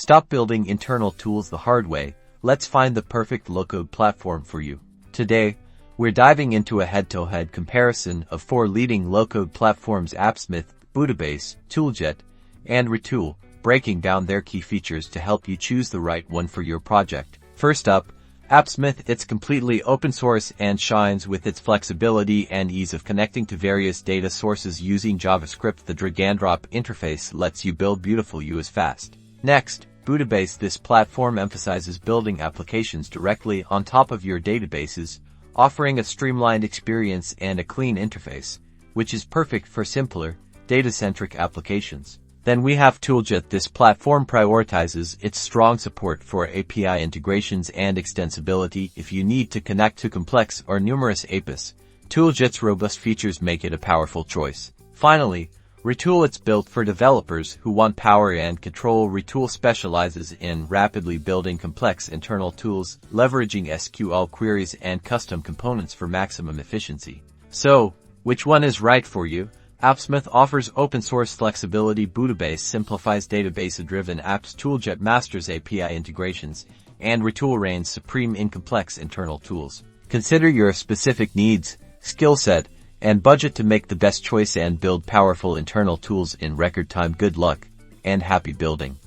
Stop building internal tools the hard way. Let's find the perfect low-code platform for you. Today, we're diving into a head-to-head comparison of 4 leading low-code platforms: Appsmith, Budibase, Tooljet, and Retool, breaking down their key features to help you choose the right one for your project. First up, Appsmith. It's completely open source and shines with its flexibility and ease of connecting to various data sources using JavaScript. The drag-and-drop interface lets you build beautiful UIs fast. Next, Budibase. This platform emphasizes building applications directly on top of your databases, offering a streamlined experience and a clean interface, which is perfect for simpler, data-centric applications. Then we have Tooljet. This platform prioritizes its strong support for API integrations and extensibility. If you need to connect to complex or numerous APIs, Tooljet's robust features make it a powerful choice. Finally, Retool. It's built for developers who want power and control. Retool specializes in rapidly building complex internal tools, leveraging SQL queries and custom components for maximum efficiency. So, which one is right for you? Appsmith offers open-source flexibility, Budibase simplifies database-driven apps, Tooljet masters API integrations, and Retool reigns supreme in complex internal tools. Consider your specific needs, skill set, and budget to make the best choice and build powerful internal tools in record time. Good luck, and happy building.